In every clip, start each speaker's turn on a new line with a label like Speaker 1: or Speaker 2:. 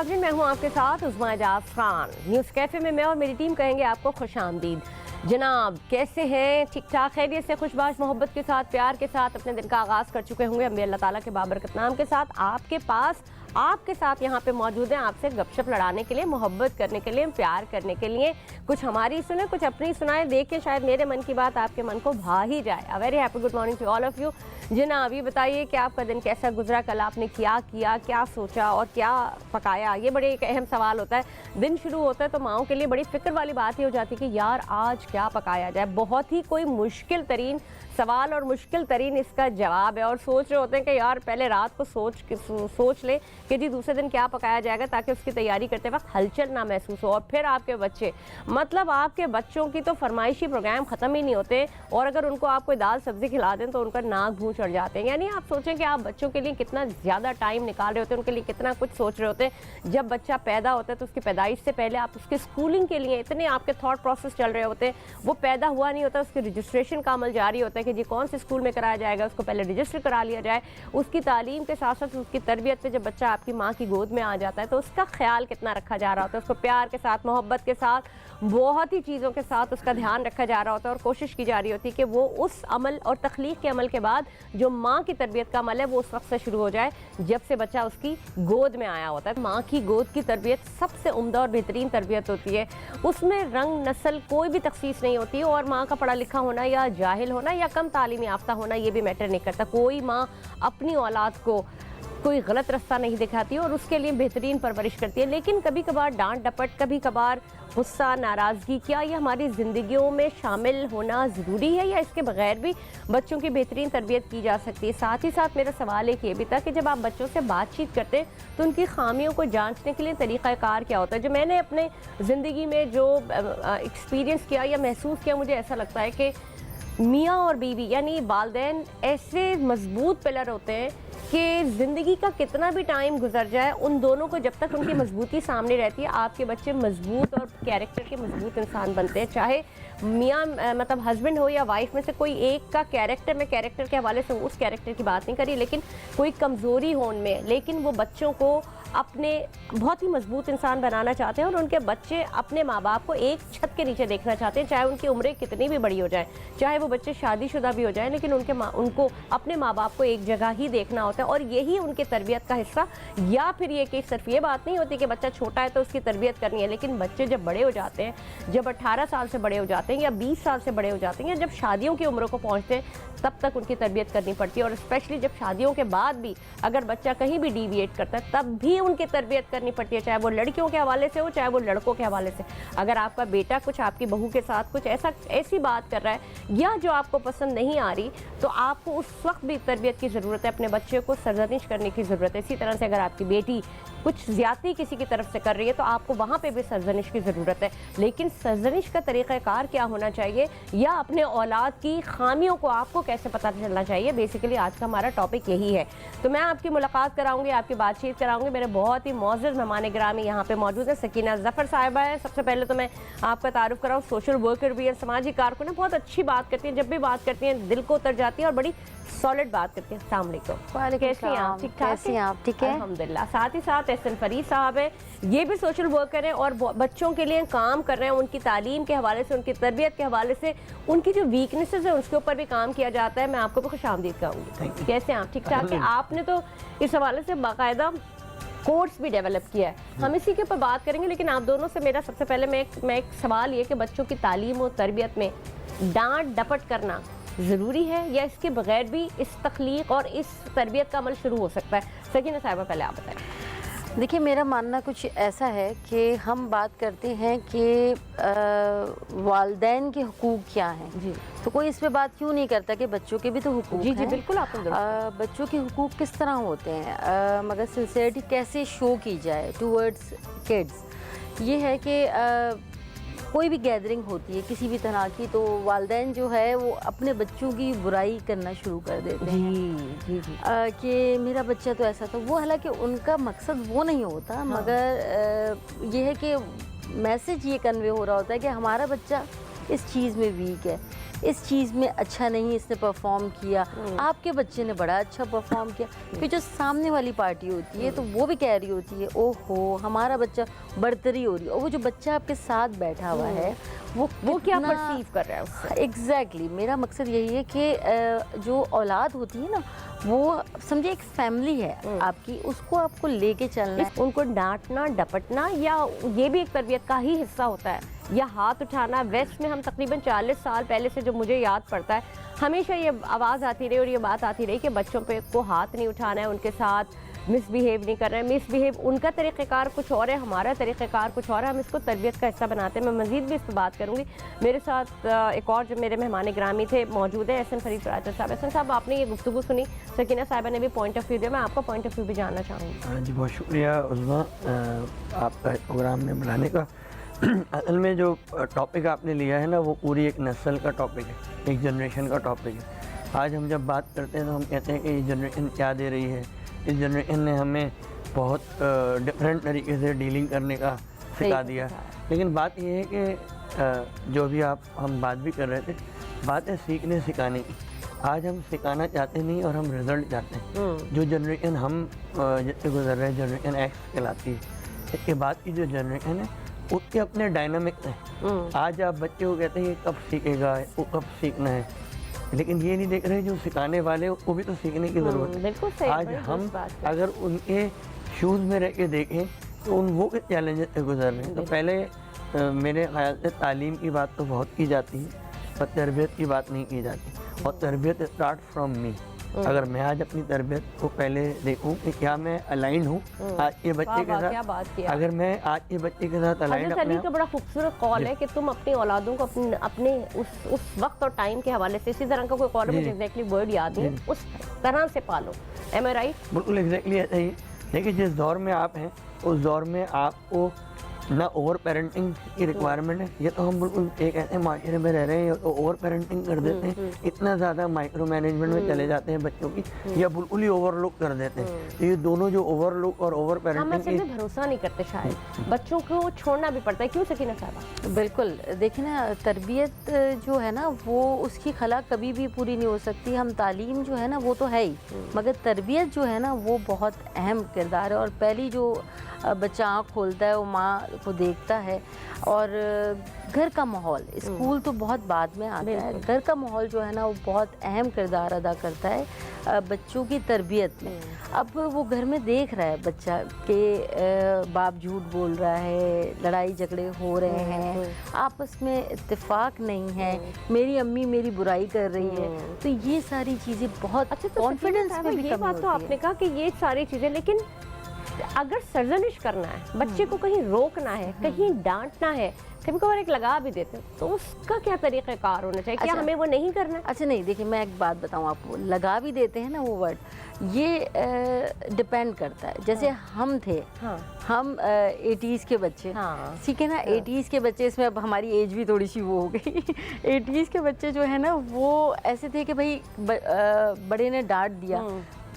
Speaker 1: नाज़रीन, मैं हूं आपके साथ उस्मा एजाज खान। न्यूज़ कैफ़े में मैं और मेरी टीम कहेंगे आपको खुशामदीद। जनाब, कैसे हैं? ठीक ठाक, खैरियत से, खुशबाश, मोहब्बत के साथ, प्यार के साथ अपने दिन का आगाज़ कर चुके होंगे। हम अल्लाह ताला के बाबरकत नाम के साथ आपके पास, आपके साथ यहाँ पे मौजूद हैं, आपसे गपशप लड़ाने के लिए, मोहब्बत करने के लिए, प्यार करने के लिए। कुछ हमारी सुने, कुछ अपनी सुनाए, देखिए शायद मेरे मन की बात आपके मन को भा ही जाए। A very happy good morning to all of you. जनाब, ये बताइए कि आपका दिन कैसा गुजरा, कल आपने क्या किया, क्या सोचा और क्या पकाया? ये बड़े एक अहम सवाल होता है। दिन शुरू होता है तो माओं के लिए बड़ी फिक्र वाली बात ही हो जाती है कि यार आज क्या पकाया जाए। बहुत ही कोई मुश्किल तरीन सवाल और मुश्किल तरीन इसका जवाब है, और सोच रहे होते हैं कि यार पहले रात को सोच ले कि जी दूसरे दिन क्या पकाया जाएगा, ताकि उसकी तैयारी करते वक्त हलचल ना महसूस हो। और फिर आपके बच्चे, मतलब आपके बच्चों की तो फरमाइशी प्रोग्राम ख़त्म ही नहीं होते, और अगर उनको आप कोई दाल सब्ज़ी खिला दें तो उनका नाक भूं चढ़ जाते हैं। यानी आप सोचें कि आप बच्चों के लिए कितना ज़्यादा टाइम निकाल रहे होते हैं, उनके लिए कितना कुछ सोच रहे होते हैं। जब बच्चा पैदा होता है तो उसकी पैदाइश से पहले आप उसके स्कूलिंग के लिए इतने आपके थॉट प्रोसेस चल रहे होते हैं। वो पैदा हुआ नहीं होता, उसके रजिस्ट्रेशन का अमल जारी होता है कि जी कौन से स्कूल में कराया जाएगा, उसको पहले रजिस्टर करा लिया जाए। उसकी तालीम के साथ साथ उसकी तरबियत पे जब बच्चा आपकी माँ की गोद में आ जाता है तो उसका ख्याल कितना रखा जा रहा होता है, उसको प्यार के साथ, मोहब्बत के साथ, बहुत ही चीज़ों के साथ उसका ध्यान रखा जा रहा होता है। और कोशिश की जा रही होती है कि वो उस अमल और तख्लीक के अमल के बाद जो माँ की तरबियत का अमल है वो उस वक्त से शुरू हो जाए जब से बच्चा उसकी गोद में आया होता है। माँ की गोद की तरबियत सबसे उम्दा और बेहतरीन तरबियत होती है। उसमें रंग नस्ल कोई भी तखसीस नहीं होती, और माँ का पढ़ा लिखा होना या जाहिल होना या कम तालीम याफ्ता होना ये भी मैटर नहीं करता। कोई माँ अपनी औलाद को कोई गलत रास्ता नहीं दिखाती और उसके लिए बेहतरीन परवरिश करती है। लेकिन कभी कभार डांट डपट, कभी कभार गुस्सा, नाराज़गी, क्या ये हमारी ज़िंदगियों में शामिल होना ज़रूरी है, या इसके बगैर भी बच्चों की बेहतरीन तरबियत की जा सकती है? साथ ही साथ मेरा सवाल एक ये भी था कि जब आप बच्चों से बातचीत करते हैं तो उनकी खामियों को जांचने के लिए तरीक़ाकार क्या होता है? जो मैंने अपने ज़िंदगी में जो एक्सपीरियंस किया या महसूस किया, मुझे ऐसा लगता है कि मियाँ और बीवी यानी वालिदैन ऐसे मजबूत पिलर होते हैं कि ज़िंदगी का कितना भी टाइम गुजर जाए, उन दोनों को जब तक उनकी मजबूती सामने रहती है, आपके बच्चे मजबूत और कैरेक्टर के मजबूत इंसान बनते हैं। चाहे मियाँ मतलब हस्बैंड हो या वाइफ में से कोई एक का कैरेक्टर, में कैरेक्टर के हवाले से उस कैरेक्टर की बात नहीं करी, लेकिन कोई कमज़ोरी हो उनमें, लेकिन वो बच्चों को अपने बहुत ही मजबूत इंसान बनाना चाहते हैं, और उनके बच्चे अपने माँ बाप को एक छत के नीचे देखना चाहते हैं, चाहे उनकी उम्रें कितनी भी बड़ी हो जाए, चाहे वो बच्चे शादीशुदा भी हो जाए, लेकिन उनको अपने माँ बाप को एक जगह ही देखना होता है, और यही उनके तरबियत का हिस्सा। या फिर ये कि सिर्फ ये बात नहीं होती कि बच्चा छोटा है तो उसकी तरबियत करनी है, लेकिन बच्चे जब बड़े हो जाते हैं, जब 18 साल से बड़े हो जाते हैं या 20 साल से बड़े हो जाते हैं, या जब शादियों की उम्र को पहुँचते हैं, तब तक उनकी तरबियत करनी पड़ती है। और स्पेशली जब शादियों के बाद भी अगर बच्चा कहीं भी डिविएट करता है तब भी उनकी तरबियत करनी पड़ती है, चाहे वो लड़कियों के हवाले से हो, चाहे वो लड़कों के हवाले से। अगर आपका बेटा कुछ आपकी बहू के साथ कुछ ऐसी बात कर रहा है या जो आपको पसंद नहीं आ रही, तो आपको उस वक्त भी तरबियत की ज़रूरत है, अपने बच्चे को सरजनिश करने की ज़रूरत है। इसी तरह से अगर आपकी बेटी कुछ ज़्यादती किसी की तरफ से कर रही है तो आपको वहाँ पे भी सरजनिश की ज़रूरत है। लेकिन सरजनिश का तरीक़ाकार क्या होना चाहिए, या अपने औलाद की खामियों को आपको कैसे पता चलना चाहिए, बेसिकली आज का हमारा टॉपिक यही है। तो मैं आपकी मुलाकात कराऊंगी, आपकी बातचीत कराऊंगी। मेरे बहुत ही मौजूद मेहमान गिरामी यहाँ पे मौजूद हैं। सकीना ज़फ़र साहिबा है। सबसे पहले तो मैं आपका तारुफ कराऊँ, सोशल वर्कर भी है, समाजी कारकुन है, बहुत अच्छी बात करती हैं, जब भी बात करती हैं दिल को उतर जाती है और बड़ी सॉलिड बात करती हैं। अस्सलाम वालेकुम। कैसी हैं आप? ठीक ठाक?
Speaker 2: कैसी हैं आप? ठीक है,
Speaker 1: अल्हम्दुलिल्लाह। साथ ही साथ एहसन फरीद साहब है, ये भी सोशल वर्कर हैं और बच्चों के लिए काम कर रहे हैं। उनकी तालीम के हवाले से, उनकी तरबियत के हवाले से, उनकी जो वीकनेसेस है उसके ऊपर भी काम किया जाता है। मैं आपको भी खुशामदीद कहूँगी। कैसे हैं आप? ठीक ठाक है? आपने तो इस हवाले से बाकायदा कोर्स भी डेवलप किया है, हम इसी के ऊपर बात करेंगे। लेकिन आप दोनों से मेरा सबसे पहले मैं एक सवाल ये कि बच्चों की तालीम और तरबियत में डांट डपट करना ज़रूरी है, या इसके बगैर भी इस तख्लीक और इस तरबियत का अमल शुरू हो सकता है? सकीना साहिबा, पहले आप बताएं।
Speaker 2: देखिए, मेरा मानना कुछ ऐसा है कि हम बात करते हैं कि वालिदैन के हुकूक क्या हैं जी, तो कोई इस पे बात क्यों नहीं करता कि बच्चों के भी तो हुकूक
Speaker 1: जी
Speaker 2: हैं।
Speaker 1: जी बिल्कुल, आपने
Speaker 2: बच्चों के हुकूक किस तरह होते हैं, मगर सिंसियरिटी कैसे शो की जाए टूवर्ड्स किड्स। ये है कि कोई भी गैदरिंग होती है किसी भी तरह की, तो वालिदैन जो है वो अपने बच्चों की बुराई करना शुरू कर देते हैं कि मेरा बच्चा तो ऐसा था वो, हालांकि उनका मकसद वो नहीं होता। हाँ। मगर ये है कि मैसेज ये कन्वे हो रहा होता है कि हमारा बच्चा इस चीज़ में वीक है, اس چیز میں اچھا نہیں اس نے پرفارم کیا، آپ کے بچے نے بڑا اچھا پرفارم کیا، پھر جو سامنے والی پارٹی ہوتی ہے تو وہ بھی کہہ رہی ہوتی ہے اوہ ہو ہمارا بچہ برتری ہو رہی ہے، اور وہ جو بچہ آپ کے ساتھ بیٹھا ہوا ہے وہ
Speaker 1: کیا پرسیو کر رہا ہے اس سے؟
Speaker 2: ایگزیکٹلی میرا مقصد یہی ہے کہ جو اولاد ہوتی ہے نا وہ سمجھے ایک فیملی ہے آپ کی، اس کو آپ کو لے کے چلنا ہے.
Speaker 1: ان کو ڈانٹنا ڈپٹنا یا یہ بھی ایک تربیت کا ہی حصہ ہوتا ہے، یا ہاتھ اٹھانا. ویسٹ میں ہم تقریباً 40 سال پہلے سے جو مجھے یاد پڑتا ہے ہمیشہ یہ آواز آتی رہی اور یہ بات آتی رہی کہ بچوں پہ کو ہاتھ نہیں اٹھانا ہے، ان کے ساتھ مس بیہیو نہیں کر رہے ہیں. مس بیہیو ان کا طریقہ کار کچھ اور ہے، ہمارا طریقہ کار کچھ اور ہے، ہم اس کو تربیت کا حصہ بناتے ہیں. میں مزید بھی اس پہ بات کروں گی. میرے ساتھ ایک اور جو میرے مہمان گرامی تھے موجود ہیں، احسن فرید راجر صاحب. احسن صاحب آپ نے یہ گفتگو سنی، سکینہ صاحبہ نے بھی پوائنٹ آف ویو دیا، میں آپ کا پوائنٹ آف ویو بھی جاننا چاہوں گی.
Speaker 3: جی بہت شکریہ عظمیٰ آپ کا پروگرام میں بلانے کا. اصل میں جو ٹاپک آپ نے لیا ہے نا وہ پوری ایک نسل کا ٹاپک ہے، ایک جنریشن کا ٹاپک ہے. آج ہم جب بات کرتے ہیں تو ہم کہتے ہیں کہ یہ جنریشن کیا دے رہی ہے. اس جنریشن نے ہمیں بہت ڈفرینٹ طریقے سے ڈیلنگ کرنے کا سکھا دیا. لیکن بات یہ ہے کہ جو بھی ہم بات بھی کر رہے تھے، بات ہے سیکھنے سکھانے کی. آج ہم سکھانا چاہتے نہیں اور ہم رزلٹ چاہتے ہیں. جو جنریشن ہم جس سے گزر رہے ہیں جنریشن ایکس کہلاتی ہے. اس کے بعد کی جو جنریشن ہے اس کے اپنے ڈائنامکس ہیں. آج آپ بچے کو کہتے ہیں یہ کب سیکھے گا، وہ کب سیکھنا ہے، لیکن یہ نہیں دیکھ رہے جو سکھانے والے کو بھی تو سیکھنے کی ضرورت ہے. آج ہم اگر ان کے شوز میں رہ کے دیکھیں تو وہ چیلنجز سے گزر رہے ہیں. تو پہلے میرے خیال سے تعلیم کی بات تو بہت کی جاتی ہے پر تربیت کی بات نہیں کی جاتی. اور تربیت اسٹارٹ فرام می. اگر میں آج اپنی تربیت کو پہلے دیکھوں کہ کیا میں الائنڈ ہوں آج کے بچے کے ساتھ، اگر میں آج کے بچے کے ساتھ الائنڈ
Speaker 1: حضرت علی کا بڑا خوبصورت قول ہے کہ تم اپنی اولادوں کو اپنے اس وقت اور ٹائم کے حوالے سے، اسی طرح کا کوئی قول ہے مجھے ایگزیکٹلی ورڈ یاد نہیں، اس طرح سے پالو. ایم آئی رائٹ؟
Speaker 3: بالکل ایگزیکٹلی ایسا ہی. دیکھیے جس دور میں آپ ہیں اس دور میں آپ کو نہ اوور پیرنٹنگ کی ریکوائرمنٹ ہے. یہ تو ہم بالکل ایک ایسے معاشرے میں رہ رہے ہیں تو اوور پیرنٹنگ کر دیتے ہیں، اتنا زیادہ مائکرو مینجمنٹ میں چلے جاتے ہیں بچوں کی، یا بالکل ہی اوور لک کر دیتے ہیں. تو یہ دونوں جو اوور لک اور اوور
Speaker 1: ہم
Speaker 3: پیرنٹنگ
Speaker 1: اصل میں بھروسہ نہیں کرتے، شاید بچوں کو چھوڑنا بھی پڑتا ہے. کیوں سکینہ صاحبہ؟
Speaker 2: بالکل دیکھیں نا تربیت جو ہے نا وہ اس کی خلا کبھی بھی پوری نہیں ہو سکتی. ہم تعلیم جو ہے نا وہ تو ہے ہی، مگر تربیت جو ہے نا وہ بہت اہم کردار ہے. اور پہلی جو بچہ آنکھ کھولتا ہے وہ ماں کو دیکھتا ہے. اور گھر کا ماحول، اسکول تو بہت بعد میں آتا ہے، گھر کا ماحول جو ہے نا وہ بہت اہم کردار ادا کرتا ہے بچوں کی تربیت میں. اب وہ گھر میں دیکھ رہا ہے بچہ کہ باپ جھوٹ بول رہا ہے، لڑائی جھگڑے ہو رہے ہیں، آپس میں اتفاق نہیں ہے، میری امی میری برائی کر رہی ہے. تو یہ ساری چیزیں بہت کانفیڈنس میں بھی
Speaker 1: یہ بات تو آپ نے کہا کہ یہ ساری چیزیں، لیکن اگر سرزنش کرنا ہے، بچے کو کہیں روکنا ہے، کہیں ڈانٹنا ہے، کبھی کبھار ایک لگا بھی دیتے ہیں، تو اس کا کیا طریقہ کار ہونا چاہیے؟ کیا ہمیں وہ نہیں کرنا؟
Speaker 2: اچھا نہیں، دیکھیں میں ایک بات بتاؤں آپ کو، لگا بھی دیتے ہیں نا وہ ورڈ، یہ ڈپینڈ کرتا ہے. جیسے ہم تھے، ہم 80s کے بچے، ٹھیک ہے نا، 80s کے بچے، اس میں اب ہماری ایج بھی تھوڑی سی وہ ہو گئی. 80s کے بچے جو ہے نا وہ ایسے تھے کہ بھائی بڑے نے ڈانٹ دیا،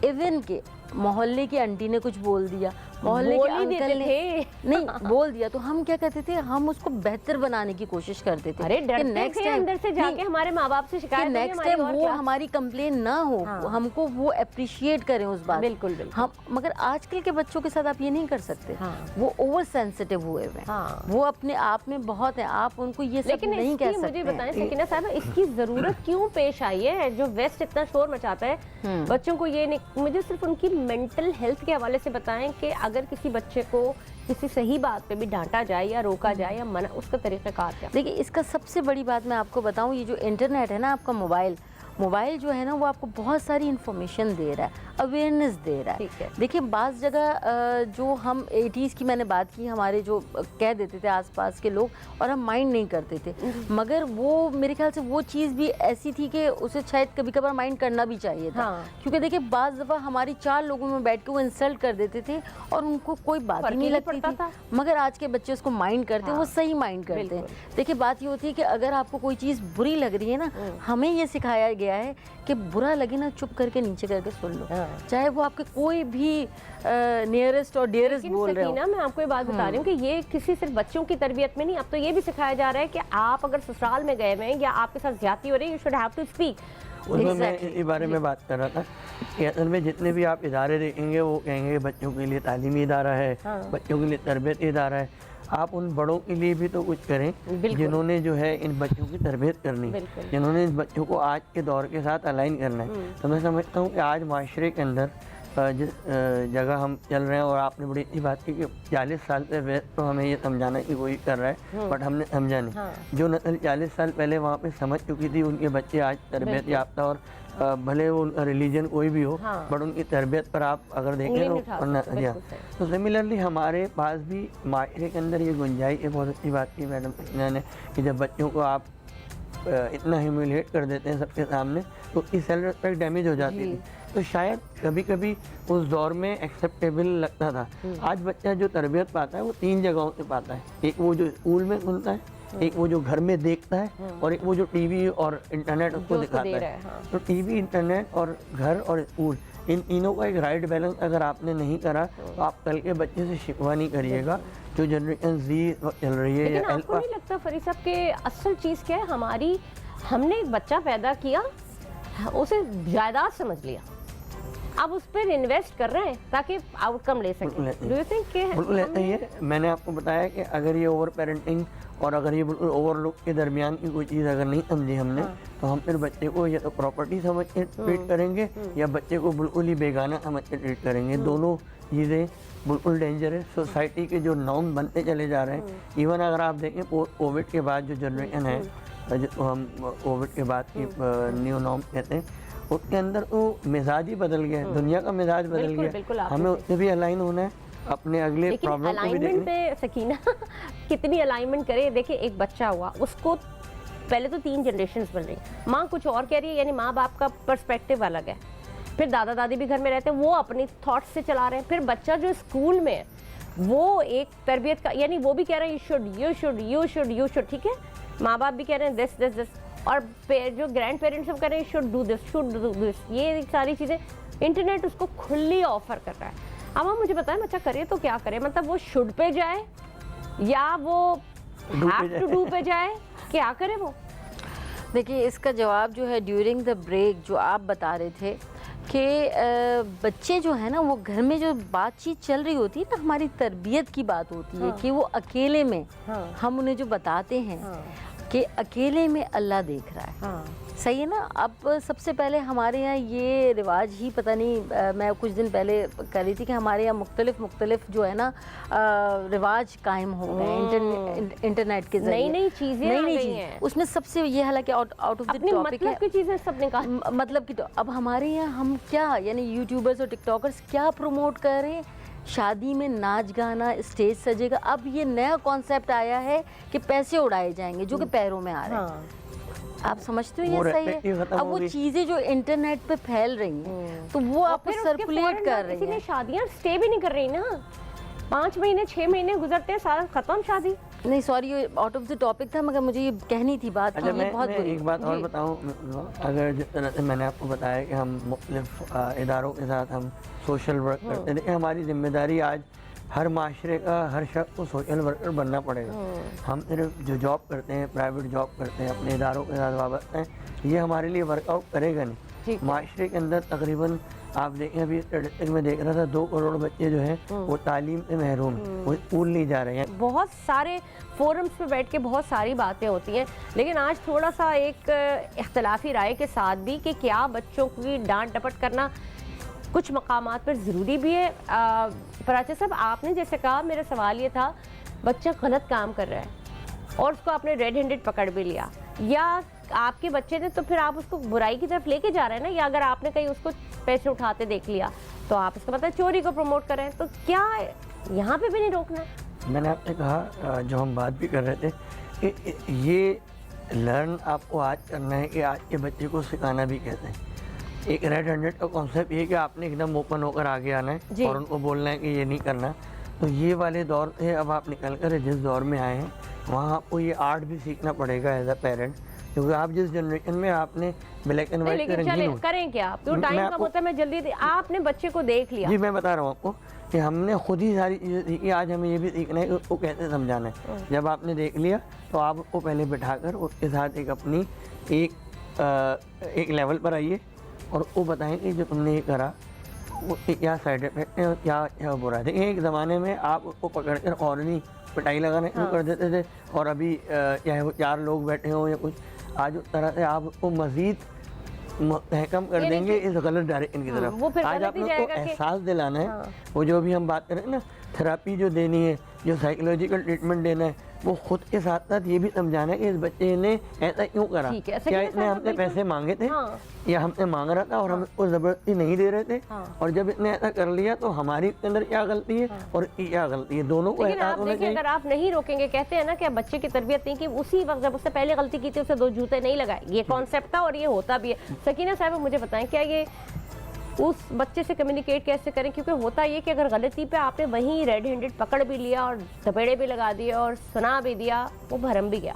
Speaker 2: ایون کہ محلے کی آنٹی نے کچھ بول دیا، محلے کے انکل نے نہیں بول دیا، تو ہم کیا کرتے تھے، ہم اس کو بہتر بنانے کی کوشش کرتے تھے.
Speaker 1: ارے ڈرتے تھے اندر سے جا کے ہمارے ماں باپ سے شکایت،
Speaker 2: نیکسٹ ٹائم وہ ہماری کمپلین نہ ہو، ہم کو وہ اپریشیٹ کریں اس بات.
Speaker 1: بالکل بالکل.
Speaker 2: مگر آج کل کے بچوں کے ساتھ آپ یہ نہیں کر سکتے، وہ اوور سینسٹیو ہوئے ہوئے، وہ اپنے آپ میں بہت ہیں، آپ ان کو یہ سب نہیں کہہ سکتے.
Speaker 1: مجھے بتائیں سکینہ صاحبہ، اس کی ضرورت کیوں پیش آئی ہے؟ جو ویسٹ اتنا شور مچاتا ہے بچوں کو، یہ نہیں، مجھے صرف ان کی مینٹل ہیلتھ کے حوالے سے بتائیں کہ اگر کسی بچے کو کسی صحیح بات پہ بھی ڈانٹا جائے یا روکا جائے یا منع، اس کا طریقہ کار کیا؟
Speaker 2: دیکھیں اس کا سب سے بڑی بات میں آپ کو بتاؤں، یہ جو انٹرنیٹ ہے نا، آپ کا موبائل جو ہے نا وہ آپ کو بہت ساری انفارمیشن دے رہا ہے، اویئرنیس دے رہا ہے. دیکھیں بعض جگہ جو ہم 80s کی میں نے بات کی، ہمارے جو کہہ دیتے تھے آس پاس کے لوگ، اور ہم مائنڈ نہیں کرتے تھے، مگر وہ میرے خیال سے وہ چیز بھی ایسی تھی کہ اسے شاید کبھی کبھار مائنڈ کرنا بھی چاہیے تھا. کیونکہ دیکھیں بعض دفعہ ہماری 4 لوگوں میں بیٹھ کے وہ انسلٹ کر دیتے تھے اور ان کو کوئی بات ہی نہیں لگتی تھی، مگر آج کے بچے اس کو مائنڈ کرتے ہیں، وہ صحیح مائنڈ کرتے ہیں. دیکھیں بات یہ ہوتی ہے کہ اگر آپ کو کوئی چیز بری لگ رہی ہے نا، ہمیں یہ سکھایا گیا गया है कि बुरा लगे ना चुप करके नीचे करके सुन लो,
Speaker 1: हाँ।
Speaker 2: चाहे वो आपके कोई भी नियरेस्ट और डियरेस्ट
Speaker 1: लेकिन
Speaker 2: बोल रहे हो।
Speaker 1: सकीना, मैं आपको ये बात बता रही हूँ कि ये किसी सिर्फ बच्चों की तरबियत में नहीं, अब तो ये भी सिखाया जा रहा है कि आप अगर ससुराल में गए हैं या आपके साथ ज्यादती हो रही है, you should have to speak.
Speaker 3: उसमें मैं इसी बारे में बात कर रहा था कि असल में जितने भी आप इदारे देखेंगे वो कहेंगे कि बच्चों के लिए तालीमी इदारा है, बच्चों के लिए तरबियत इदारा है। आप उन बड़ों के लिए भी तो कुछ करें जिन्होंने जो है इन बच्चों की तरबियत करनी है, जिन्होंने इन बच्चों को आज के दौर के साथ अलाइन करना है। तो मैं समझता हूँ कि आज माशरे के अंदर जिस जगह हम चल रहे हैं, और आपने बड़ी अच्छी बात की कि 40 साल से वैसे तो हमें ये समझाने की कोशिश कर रहा है, बट हमने समझा नहीं। जो नस्ल 40 साल पहले वहाँ पे समझ चुकी थी, उनके बच्चे आज तरबियत याफ्ता, और भले वो उनका रिलीजन कोई भी हो, बट उनकी तरबियत पर आप अगर देखें तो सिमिलरली हमारे पास भी माशरे के अंदर ये गुंजाइश है। बहुत अच्छी बात की मैडम ने कि जब बच्चों को आप इतना ह्यूमिलिएट कर देते हैं सबके सामने तो उसकी सेल्फ रिस्पेक्ट डैमेज हो जाती थी। तो शायद कभी कभी उस दौर में एक्सेप्टेबल लगता था। आज बच्चा जो तरबियत पाता है वो 3 जगहों से पाता है। एक वो जो स्कूल में सुनता है, एक वो जो घर में देखता है, और एक वो जो टीवी और इंटरनेट उसको दिखाता है। तो टीवी, इंटरनेट और घर और स्कूल, इन तीनों का एक राइट बैलेंस अगर आपने नहीं करा तो आप कल के बच्चे से शिकवा नहीं करिएगा। जो जनरेशन जी चल रही है,
Speaker 1: लेकिन आपको नहीं लगता फरीद साहब के असल चीज़ क्या है? हमने एक बच्चा पैदा किया, उसे जायदाद समझ लिया, अब उस पर इन्वेस्ट कर रहे हैं ताकि आउटकम ले सकें। डू यू थिंक कि
Speaker 3: बिल्कुल ऐसा ही है। मैंने आपको बताया कि अगर ये ओवर पेरेंटिंग और अगर ये बिल्कुल ओवरलुक के दरमियान की कोई चीज़ अगर नहीं समझी हमने, तो हम फिर बच्चे को या तो प्रॉपर्टी समझ के ट्रीट करेंगे या बच्चे को बिल्कुल ही बेगाना समझ के ट्रीट करेंगे। दोनों चीज़ें बिल्कुल डेंजर है। सोसाइटी के जो नॉर्म बनते चले जा रहे हैं, इवन अगर आप देखें कोविड के बाद जो जनरेशन है, जिसको हम कोविड के बाद की न्यू नॉर्म कहते हैं, उसके अंदर तो मिजाज ही बदल गया है, दुनिया का मिजाज बदल गया। हमें उससे भी अलाइन होना है, अपने अगले प्रॉब्लम को भी देखना है।
Speaker 1: सकीना कितनी अलाइनमेंट करे? देखिए, एक बच्चा हुआ, उसको पहले तो 3 जनरेशन्स बन रही, माँ कुछ और कह रही है, यानी माँ बाप का पर्सपेक्टिव अलग है, फिर दादा दादी भी घर में रहते हैं, वो अपनी थॉट्स से चला रहे हैं, फिर बच्चा जो स्कूल में है वो एक तरबियत का, यानी वो भी कह रहे हैं यू शुड, ठीक है, माँ बाप भी कह रहे हैं दिस, और जो ग्रैंड पेरेंट्स कह रहे हैं शुड डू दिस, ये सारी चीज़ें इंटरनेट उसको खुली ऑफर कर रहा है। अब आप मुझे बताएं बच्चा करे तो क्या करे? मतलब वो शुड पे जाए या वो हैव टू डू पे जाए, क्या करे वो?
Speaker 2: देखिए, इसका जवाब जो है ड्यूरिंग द ब्रेक जो आप बता रहे थे कि बच्चे जो है ना, वो घर में जो बातचीत चल रही होती है ना, हमारी तरबियत की बात होती है कि वो अकेले में हम उन्हें जो बताते हैं कि अकेले में अल्लाह देख रहा है। सही है ना? अब सबसे पहले हमारे यहाँ ये रिवाज ही पता नहीं, मैं कुछ दिन पहले कर रही थी कि हमारे यहाँ मुख्तलिफ जो है ना रिवाज कायम हो गए इंटरनेट के जरिए,
Speaker 1: नई चीज़ें आ गई हैं।
Speaker 2: उसमें सबसे ये हालांकि आउट ऑफ द टॉपिक है,
Speaker 1: की चीज़ें सबने कहा
Speaker 2: मतलब कि तो अब हमारे यहाँ हम क्या, यानी यूट्यूबर्स और टिकटॉकर्स क्या प्रमोट कर रहे हैं? शादी में नाच गाना, स्टेज सजेगा। अब ये नया कॉन्सेप्ट आया है कि पैसे उड़ाए जाएंगे जो कि पैरों में आ रहे हैं। आप समझते हो ये सही है? अब वो चीजें जो इंटरनेट पे फैल रही हैं तो वो आप सर्कुलेट कर रही हैं।
Speaker 1: शादियां स्टे भी नहीं कर रही ना, 5 महीने 6 महीने गुजरते हैं, सारा खत्म शादी।
Speaker 2: नहीं सॉरी, ये आउट ऑफ द टॉपिक था, मगर मुझे ये कहनी थी बात।
Speaker 3: अच्छा, मैं एक बात और बताऊं, अगर जिस तरह से मैंने आपको बताया कि हम मुख्तलिफ इदारों के साथ हम सोशल वर्क करते हैं, हमारी जिम्मेदारी आज हर माशरे का हर शख्स को सोशल वर्कर बनना पड़ेगा। हम सिर्फ जो जॉब करते हैं, प्राइवेट जॉब करते हैं, अपने इदारों के साथ वाबस्ता हैं, ये हमारे लिए वर्कआउट करेगा नहीं। माशरे के अंदर तकरीबन आप देखें, अभी स्टेटिस्टिक में देख रहा था, 2 करोड़ बच्चे जो हैं वो तालीम से महरूम हैं, वो स्कूल नहीं जा रहे हैं।
Speaker 1: बहुत सारे फोरम्स पे बैठ के बहुत सारी बातें होती हैं, लेकिन आज थोड़ा सा एक इख्तलाफी राय के साथ भी कि क्या बच्चों की डांट डपट करना कुछ मकामात पर ज़रूरी भी है। फराचा साहब, आपने जैसे कहा, मेरा सवाल ये था, बच्चा गलत काम कर रहा है और उसको आपने रेड हैंडेड पकड़ भी लिया, या आपके बच्चे ने, तो फिर आप उसको बुराई की तरफ लेके जा रहे हैं ना, या अगर आपने कहीं उसको पैसे उठाते देख लिया तो आप इसका मतलब चोरी को प्रमोट कर रहे हैं, तो क्या यहाँ पे भी नहीं रोकना?
Speaker 3: मैंने आपसे कहा, जो हम बात भी कर रहे थे, कि ये लर्न आपको आज करना है कि आज के बच्चे को सिखाना भी कहते हैं। एक रेड हैंडेड का कॉन्सेप्ट ये कि आपने एकदम ओपन होकर आगे आना है और उनको बोलना है कि ये नहीं करना। तो ये वाले दौर से अब आप निकल कर जिस दौर में आए हैं, वहाँ आपको ये आर्ट भी सीखना पड़ेगा एज अ पेरेंट, کیونکہ آپ جس جنریشن میں آپ نے بلیک اینڈ وائٹ
Speaker 1: لیکن چلے کریں کیا آپ ٹائم کم ہوتا ہے. میں جلدی آپ نے بچے کو دیکھ لیا.
Speaker 3: جی میں بتا رہا ہوں آپ کو کہ ہم نے خود ہی ساری چیزیں سیکھی. آج ہمیں یہ بھی سیکھنا ہے کہ اس کو کیسے سمجھانا ہے. جب آپ نے دیکھ لیا تو آپ اس کو پہلے بٹھا کر اس کے ساتھ ایک اپنی ایک لیول پر آئیے اور وہ بتائیں کہ جو تم نے یہ کرا وہ کیا سائڈ افیکٹ ہے اور کیا برا ہے. دیکھیں ایک زمانے میں آپ اس کو پکڑ کر فوراً پٹائی لگانا شروع کر دیتے تھے اور ابھی چاہے وہ 4 لوگ بیٹھے ہوں یا کچھ, آج اس طرح سے آپ اس کو مزید محکم کر دیں گے اس غلط ڈائریکشن کی طرف. آج آپ نے اس کو احساس دلانا ہے. وہ جو بھی ہم بات کریں نا تھراپی جو دینی ہے, جو سائیکولوجیکل ٹریٹمنٹ دینا ہے, وہ خود کے ساتھ ساتھ یہ بھی سمجھانا ہے کہ اس بچے نے ایسا کیوں کرا. کیا اس نے ہم سے پیسے مانگے تھے یا ہم سے مانگ رہا تھا اور ہم اس کو زبردستی نہیں دے رہے تھے, اور جب اس نے ایسا کر لیا تو ہماری اندر کیا غلطی ہے اور اس کی کیا غلطی ہے, دونوں کو احساس ہونا چاہیے.
Speaker 1: اگر آپ نہیں روکیں گے, کہتے ہیں نا کہ بچے کی تربیت نہیں کی, اسی وقت جب اس سے پہلے غلطی کی تھی اسے 2 جوتے نہیں لگائے. یہ کانسیپٹ تھا اور یہ ہوتا بھی ہے. سکینہ صاحبہ مجھے بتائیں کیا یہ اس بچے سے کمیونیکیٹ کیسے کریں, کیونکہ ہوتا یہ کہ اگر غلطی پہ آپ نے وہیں ریڈ ہینڈڈ پکڑ بھی لیا اور تھپیڑے بھی لگا دیے اور سنا بھی دیا, وہ بھرم بھی گیا.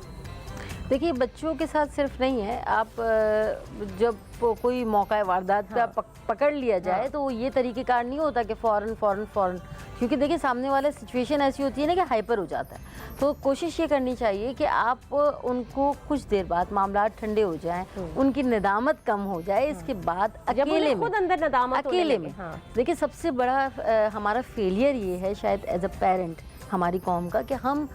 Speaker 2: دیکھیے بچوں کے ساتھ صرف نہیں ہے, آپ جب کوئی موقع واردات پہ پکڑ لیا جائے تو یہ طریقہ کار نہیں ہوتا کہ فوراً, کیونکہ دیکھیں سامنے والا سچویشن ایسی ہوتی ہے نا کہ ہائپر ہو جاتا ہے. تو کوشش یہ کرنی چاہیے کہ آپ ان کو کچھ دیر بعد معاملات ٹھنڈے ہو جائیں, ان کی ندامت کم ہو جائے, اس کے بعد اکیلے میں,
Speaker 1: خود اندر ندامت
Speaker 2: اکیلے میں. دیکھیں سب سے بڑا ہمارا فیلئر یہ ہے شاید ایز اے پیرنٹ ہماری قوم کا کہ ہم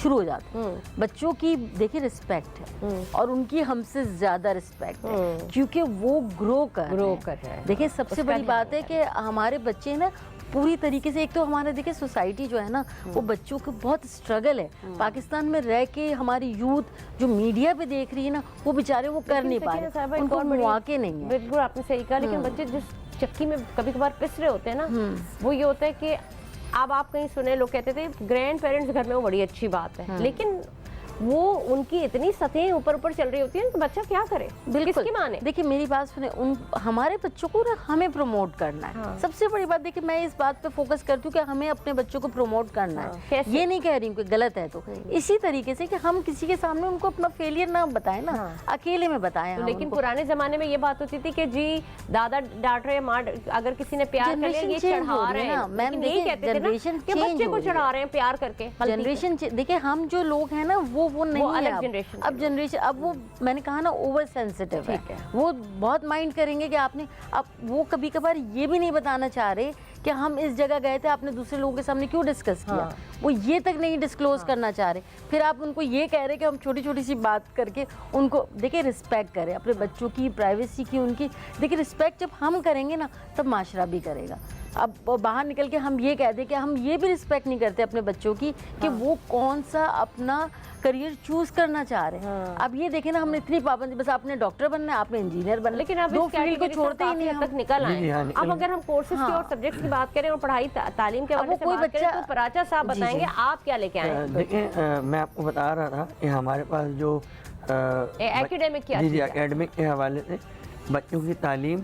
Speaker 2: شروع ہو جاتے ہیں. بچوں کی دیکھیں رسپیکٹ ہے اور ان کی ہم سے زیادہ رسپیکٹ ہے کیونکہ وہ گرو کر رہے ہیں. دیکھیں سب سے بڑی بات ہے کہ ہمارے بچے نا پوری طریقے سے, ایک تو ہمارے دیکھیں سوسائٹی جو ہے نا وہ بچوں کو بہت اسٹرگل ہے. پاکستان میں رہ کے ہماری یوتھ جو میڈیا پہ دیکھ رہی ہے نا وہ بیچارے وہ کر نہیں پا رہے, ان کو مواقع نہیں ہے.
Speaker 1: بالکل آپ نے صحیح کہا, لیکن بچے جس چکی میں کبھی کبھار پس رہے ہوتے ہیں نا, وہ یہ ہوتا ہے کہ اب آپ کہیں سنے لوگ کہتے تھے گرینڈ پیرنٹس گھر میں, وہ بڑی اچھی بات ہے, لیکن وہ ان کی اتنی سطحیں اوپر چل رہی ہوتی ہیں کہ بچہ کیا کرے, کس کی مانے.
Speaker 2: دیکھیں میری بات سنیں, ہمارے بچوں کو نا ہمیں پروموٹ کرنا ہے. سب سے بڑی بات دیکھیں میں اس بات پہ فوکس کرتی ہوں کہ ہمیں اپنے بچوں کو پروموٹ کرنا ہے. یہ نہیں کہہ رہی ہوں کہ غلط ہے, تو اسی طریقے سے کہ ہم کسی کے سامنے ان کو اپنا فیلئر نہ بتائیں نا, اکیلے میں بتائیں.
Speaker 1: لیکن پرانے زمانے میں یہ بات ہوتی تھی کہ جی دادا ڈانٹ رہے, ماں اگر کسی نے پیار کر لیا یہ چڑھا رہے ہیں, میم نہیں کہتے تھے نا کہ بچے کو چڑھا رہے ہیں پیار کر کے.
Speaker 2: جنریشن دیکھیں ہم جو لوگ ہیں نا وہ نہیں ہے اب جنریشن. اب وہ میں نے کہا نا اوور سینسٹیو ہے, وہ بہت مائنڈ کریں گے کہ آپ نے, اب وہ کبھی کبھار یہ بھی نہیں بتانا چاہ رہے کہ ہم اس جگہ گئے تھے, آپ نے دوسرے لوگوں کے سامنے کیوں ڈسکس کیا, وہ یہ تک نہیں ڈسکلوز کرنا چاہ رہے. پھر آپ ان کو یہ کہہ رہے کہ ہم چھوٹی چھوٹی سی بات کر کے ان کو دیکھیں رسپیکٹ کریں اپنے بچوں کی پرائیویسی کی, ان کی دیکھیں رسپیکٹ جب ہم کریں گے نا تب معاشرہ بھی کرے گا. اب باہر نکل کے ہم یہ کہہ دیں کہ ہم یہ بھی رسپیکٹ نہیں کرتے اپنے بچوں کی کہ وہ کون سا اپنا کریئر چوز کرنا چاہ رہے ہیں. اب یہ دیکھیں نا ہم نے اتنی پابندی, بس آپ نے ڈاکٹر بننا ہے, آپ نے انجینئر بننا ہے,
Speaker 1: لیکن اب
Speaker 2: دو فیلڈ کو چھوڑتے ہی نہیں
Speaker 1: تک نکل آئے. اب اگر ہم کورسز کی اور سبجیکٹس کی بات کریں اور پڑھائی تعلیم کے حوالے سے بات کریں تو پراچا صاحب بتائیں گے آپ کیا لے کے آئے.
Speaker 3: دیکھیں میں آپ کو بتا رہا تھا کہ ہمارے پاس جو
Speaker 1: ایکیڈیمک کیا
Speaker 3: جی اکیڈمک کے حوالے سے بچوں کی تعلیم,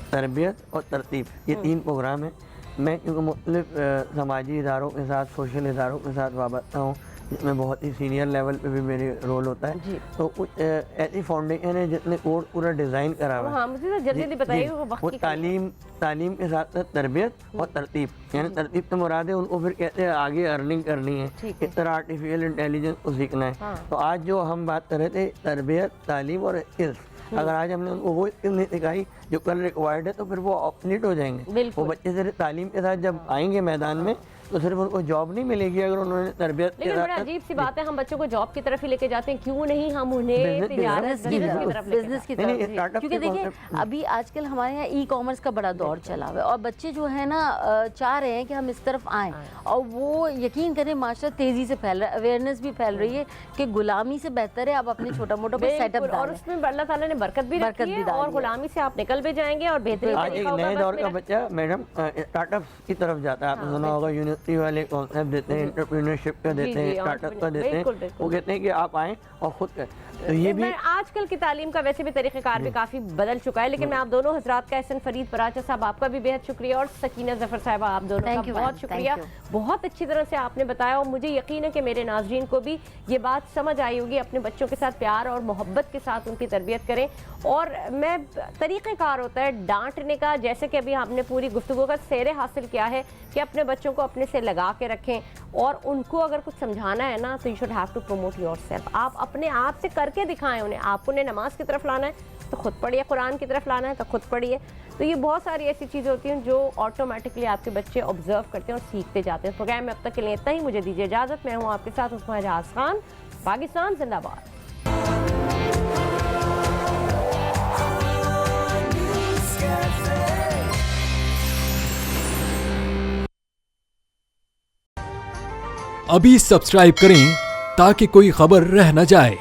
Speaker 3: تربیت اور ترتیب, یہ 3 پروگرام ہیں. میں کیونکہ مختلف سماجی اداروں کے ساتھ, سوشل اداروں کے ساتھ وابستہ ہوں, جس میں بہت ہی سینئر لیول پہ بھی میری رول ہوتا ہے, تو کچھ ایسی فاؤنڈیشن ہے جس نے کورس پورا ڈیزائن کرا ہوا ہے. وہ تعلیم کے ساتھ ساتھ تربیت اور ترتیب, یعنی ترتیب سے مراد ہے ان کو پھر کہتے ہیں آگے ارننگ کرنی ہے, اس طرح آرٹیفیشیل انٹیلیجنس کو سیکھنا ہے. تو آج جو ہم بات کر رہے تھے تربیت, تعلیم اور اسکلس, اگر آج ہم نے ان کو وہ اسکل نہیں سکھائی جو کل ریکوائرڈ ہے تو پھر وہ آپسلیٹ ہو جائیں گے. وہ بچے صرف تعلیم کے ساتھ جب آئیں گے میدان میں تو صرف ان کو جاب نہیں ملے گی اگر انہوں نے تربیت کے
Speaker 1: ساتھ. لیکن بڑا عجیب سی بات ہے, ہم بچوں کو جاب کی طرف ہی لے کے جاتے ہیں, کیوں نہیں ہم انہیں بزنس
Speaker 2: کی طرف, کیونکہ دیکھیں ابھی آج کل ہمارے یہاں ای کامرس کا بڑا دور چلا ہوا ہے اور بچے جو ہے نا چاہ رہے ہیں کہ ہم اس طرف آئیں, اور وہ یقین کریں معاشرہ تیزی سے پھیل رہا ہے, اویئرنیس بھی پھیل رہی ہے کہ غلامی سے بہتر ہے آپ اپنے چھوٹا موٹا سیٹ اپ ڈالیں, اور اس
Speaker 1: میں اللہ تعالیٰ نے برکت بھی رکھی ہے اور غلامی سے آپ نکل بھی جائیں گے. اور بہترین
Speaker 3: آج ایک نئے دور کا بچہ میڈم اسٹارٹ اپس کی طرف جاتا ہے. آپ نے سنا ہوگا یونیورسٹی والے دیتے ہیں, انٹرپرینورشپ کا دیتے ہیں, اسٹارٹ اپ کا دیتے ہیں. وہ کہتے ہیں کہ آپ آئیں اور خود کریں. तो ये भी
Speaker 1: आजकल की तालीम का वैसे भी तरीक़ेकार भी काफ़ी बदल चुका है, लेकिन मैं आप दोनों हजरात का, एहसन फरीद पराचा साहब आपका भी बेहद शुक्रिया, और सकीना जफर साहिबा आप दोनों
Speaker 2: Thank
Speaker 1: का
Speaker 2: you,
Speaker 1: बहुत
Speaker 2: ma'am.
Speaker 1: शुक्रिया।
Speaker 2: Thank
Speaker 1: बहुत अच्छी तरह से आपने बताया, और मुझे यकीन है कि मेरे नाज़रीन को भी ये बात समझ आई होगी। अपने बच्चों के साथ प्यार और मोहब्बत के साथ उनकी तरबियत करें, और मैं तरीक़ेकार होता है डांटने का, जैसे कि अभी हमने पूरी गुफ्तगू का सेरे हासिल किया है कि अपने बच्चों को अपने से लगा के रखें, और उनको अगर कुछ समझाना है ना तो you should have to promote yourself. आप अपने आप से करके दिखाएं उन्हें। आपको उन्हें नमाज की तरफ लाना है तो खुद पढ़िए, कुरान की तरफ लाना है तो खुद पढ़िए। तो ये बहुत सारी ऐसी चीज़ें होती हैं जो ऑटोमेटिकली आपके बच्चे ऑब्जर्व करते हैं और सीखते जाते हैं। प्रोग्राम में अब तक के लिए इतना ही, मुझे दीजिए इजाज़त। मैं हूँ आपके साथ उस्मान जहाज खान। पाकिस्तान जिंदाबाद।
Speaker 4: अभी सब्सक्राइब करें ताकि कोई खबर रह न जाए।